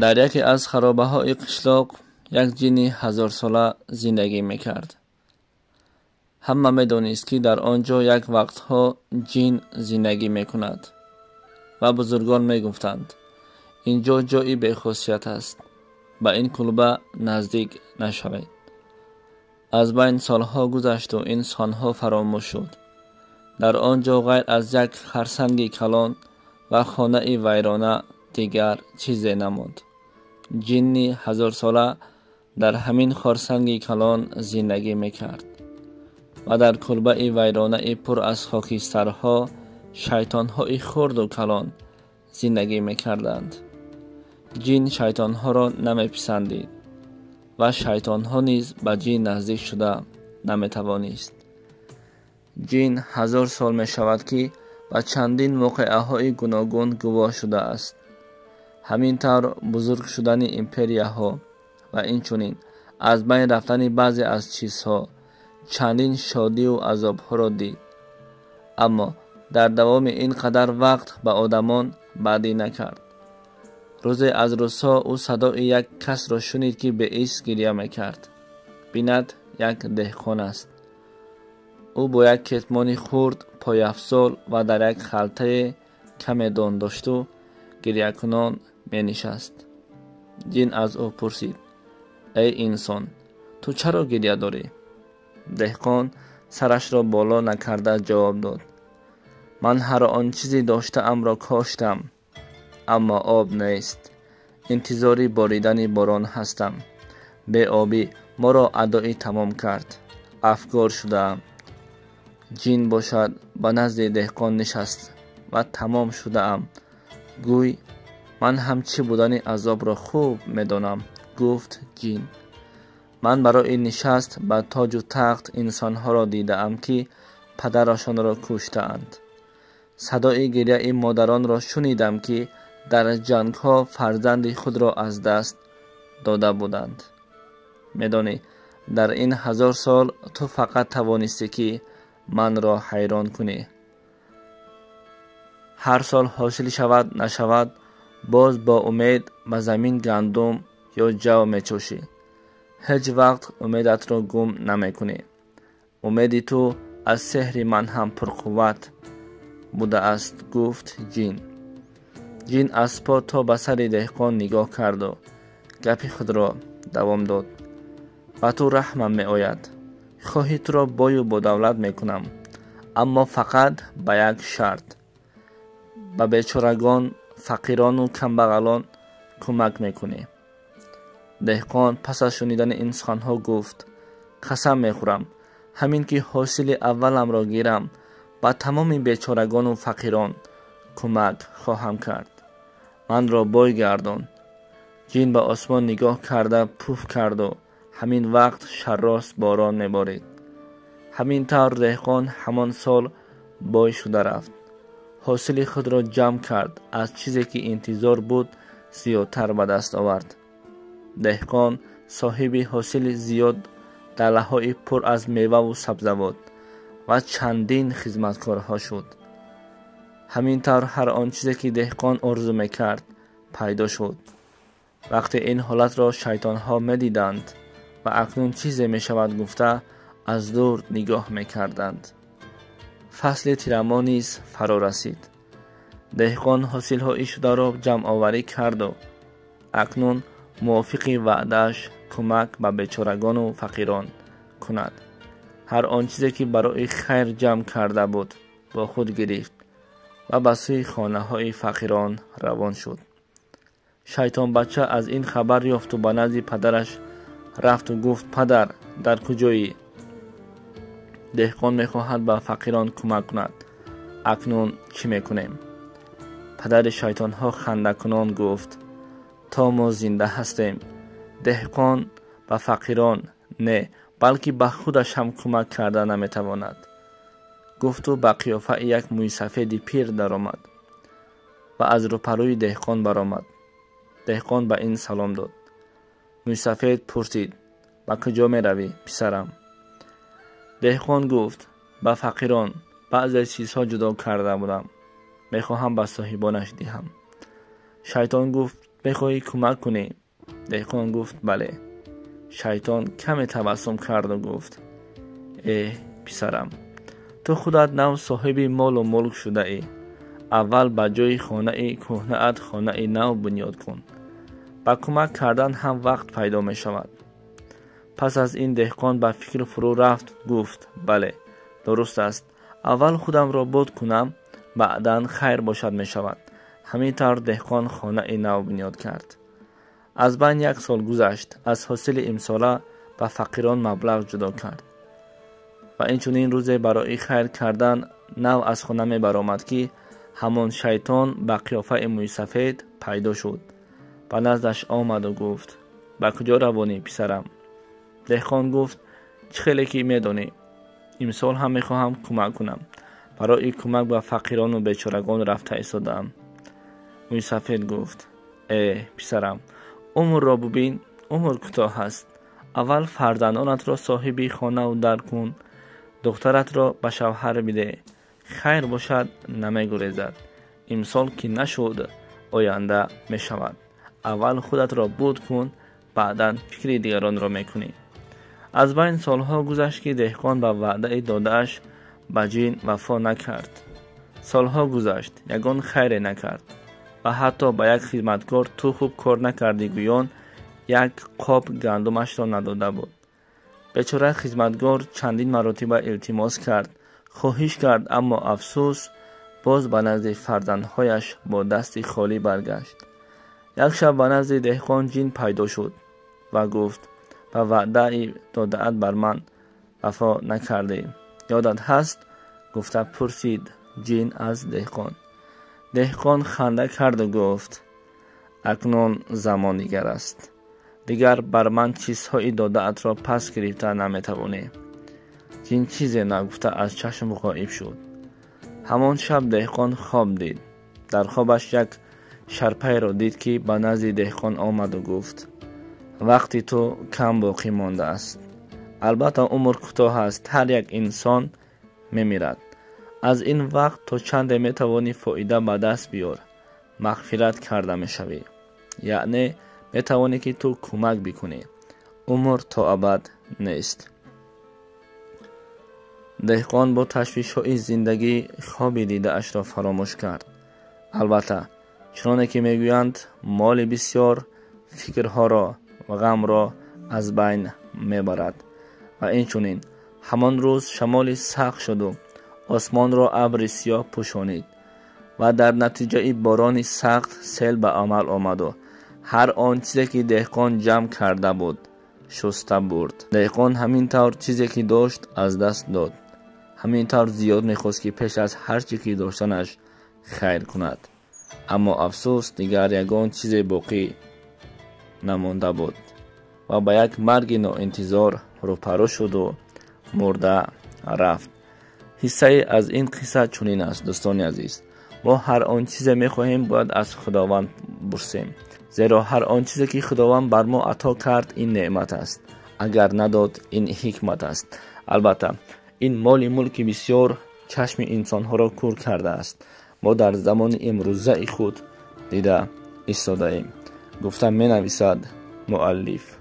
در یکی از خرابه های قشلاق یک جن 1000 ساله زندگی میکرد. همه میدانست که در آنجا یک وقتها جن زندگی میکند و بزرگان میگفتند اینجا جایی بی‌خاصیت است، به این کلبه نزدیک نشوید. از بین سالها گذشت و این سانها فراموش شد. در آنجا غیر از یک خرسنگ کلان و خانه ویرانه دیگر چیزی نماند. جن 1000 ساله در همین خرسنگ کلان زندگی میکرد و در کلبه ویرانه پر از خاکسترها شیطانهای خرد و کلان زندگی میکردند. جن شیطانها را نمیپسندید و شیطانها نیز به جن نزدیک شده نمیتوانست. جن 1000 سال می شود که به چندین موقعه های گوناگون گواه شده است. همین طور بزرگ شدن امپریا ها و اینچنین از بین رفتن بعضی از چیزها چندین شادی و عذاب ها را دید. اما در دوام این قدر وقت به آدمان بدی نکرد. روزی از روزها او صدای یک کس را شنید که به ایست گریه میکرد. بیند یک دهقان است. او با یک کتمان خرد پای افزال و در یک خلطه کم دان داشت و گریه کنان می نشست. جن از او پرسید ای انسان، تو چرا گریه داری؟ دهقان سرش را بالا نکرده جواب داد من هر آن چیزی داشتم را کاشتم، اما آب نیست. انتظاری باریدن باران هستم. به آبی ما را ادایی تمام کرد. افگار شدم. جن باشد به نزد دهقان نشست و تمام شده ام. گوی من همچی بودن عذاب را خوب میدانم. گفت جن من برای این نشست به تاج و تخت انسانها را دیده ام که پدرشان را کشته اند. صدای گریه این مادران را شنیدم که در جنگ ها فرزند خود را از دست داده بودند. میدانی در این 1000 سال تو فقط توانستی که من را حیران کنی. هر سال حاصل شود نشود باز با امید به زمین گندم یا جو میچوشی. هیچ وقت امیدت را گم نمی کنی. امید تو از سحر من هم پرقوت بوده است. گفت جن. جن از پا تا به سر دهقان نگاه کرد و گپ خود را دوام داد. به تو رحمم می آید. خواهی تو را بای و با دولت می کنم، اما فقط به یک شرط. به بیچارگان، فقیران و کمبغلان کمک می کنی. دهقان پس از شنیدن این سخنها گفت قسم می خورم همین که حاصل اولم را گیرم به تمام بیچارگان و فقیران کمک خواهم کرد. من را بای گردان. جن به آسمان نگاه کرده پوف کرد و همین وقت شراست باران میبارید. همین طور دهقان همان سال بای شده رفت. حاصل خود را جمع کرد. از چیزی که انتظار بود زیادتر به دست آورد. دهقان صاحب حاصل زیاد، دله‌های پر از میوه و سبزیجات و چندین خدمتکارها شد. همین طور هر آن چیزی که دهقان آرزو میکرد پیدا شد. وقتی این حالت را شیطانها میدیدند و اکنون چیزی میشود گفته از دور نگاه میکردند. فصل تیرما نیز فرا رسید. دهقان حاصلهای شده را جمع آوری کرد و اکنون موافق وعده‌اش کمک به بیچارگان و فقیران کند. هر آن چیزی که برای خیر جمع کرده بود با خود گرفت و به سوی خانه‌های فقیران روان شد. شیطان بچه از این خبر یافت و به نزد پدرش رفت و گفت پدر در کجایی؟ دهقان میخواهد به فقیران کمک کند. اکنون چی میکنیم؟ پدر شیطانها خنده کنان گفت تا ما زنده هستیم دهقان به فقیران نه بلکه به خودش هم کمک کرده نمیتواند. گفت و به قیافه یک موی سفید پیر در آمد و از روپروی دهقان برآمد. دهقان به این سلام داد. موی سفید پرسید به کجا می روی پسرم؟ دهقان گفت به فقیران بعضی چیزها جدا کرده بودم، میخواهم به صاحبانش دهم. شیطان گفت بخواهی کمک کنی؟ دهقان گفت بله. شیطان کمی تبسم کرد و گفت ای پسرم، تو خودت نو صاحب مال و ملک شده ای. اول به جای خانه کهنه ات خانه نو بنیاد کن. با کمک کردن هم وقت پیدا می شود. پس از این دهقان به فکر فرو رفت. گفت بله درست است، اول خودم را بود کنم، بعداً خیر باشد می شود. همین طور دهقان خانه نو بنیاد کرد. از بین 1 سال گذشت. از حاصل امساله به فقیران مبلغ جدا کرد و اینچنین روزی برای خیر کردن نو از خانه می برآمد که همان شیطان به قیافه موی سفید پیدا شد. به نزدش آمد و گفت به کجا روانی پسرم؟ دهقان گفت چه خیلی که میدانی، امسال هم میخواهم کمک کنم. برای کمک به فقیران و بیچارگان رفته ایستادم. موی سفید گفت ای پسرم، عمر را ببین، عمر کوتاه است. اول فرزندانت را صاحب خانه و در کن، دخترت را به شوهر بده. خیر باشد نمیگریزد. امسال که نشد آینده می شود. اول خودت را بود کن، بعدا فکر دیگران را میکنی. از بین سالها گذشت که دهقان به وعده داده‌اش به جین وفا نکرد. سالها گذشت، یگان خیر نکرد و حتی به یک خدمتکار تو خوب کار نکردی گویان 1 قاب گندمش را نداده بود. بیچاره خدمتگار چندین مرتبه التماس کرد، خواهش کرد، اما افسوس باز به نزد فرزندهایش با دستی خالی برگشت. یک شب به نزد دهقان جین پیدا شد و گفت به وعده داده‌ات بر من وفا نکردی، یادت هست؟ گفته پرسید جین از دهقان. دهقان خنده کرد و گفت اکنون زمان دیگر است. دیگر بر من چیزهایی داده‌ات را پس گرفته نمیتوانی. جین چیزی نگفته از چشم غایب شد. همان شب دهقان خواب دید. در خوابش یک شرپه را دید که به نزد دهقان آمد و گفت وقتی تو کم باقی مانده است. البته عمر کوتاه است، هر یک انسان میمیرد. از این وقت تا چند میتوانی فایده به دست بیار، مغفرت کرده میشوی. یعنی میتوانی که تو کمک بکنی. عمر تا ابد نیست. دهقان با تشویش‌های زندگی خواب دیده اش را فراموش کرد. البته چنانه که میگویند مال بسیار فکرها را و غم را از بین میبرد. و اینچنین همان روز شمال سخت شد و آسمان را ابر سیاه پوشانید و در نتیجه باران سخت سیل به عمل آمد و هر آن چیزی که دهقان جمع کرده بود شسته برد. دهقان همین طور چیزی که داشت از دست داد. همین طور زیاد میخواست که پیش از هر چی که داشتنش خیر کند، اما افسوس دیگر یگان چیز باقی نمانده بود و با یک مرگ ناانتظار روپرو شد و مرده رفت. حصه از این قصه چنین است دوستان عزیز. ما هر آن چیز میخواهیم باید از خداوند برسیم، زیرا هر آن چیزی که خداوند بر ما عطا کرد این نعمت است، اگر نداد این حکمت است. البته این مال ملک بسیار چشم انسانها را کور کرده است. ما در زمان امروزه خود دیده ایستاده ایم. گفتم می نویسد مؤلف.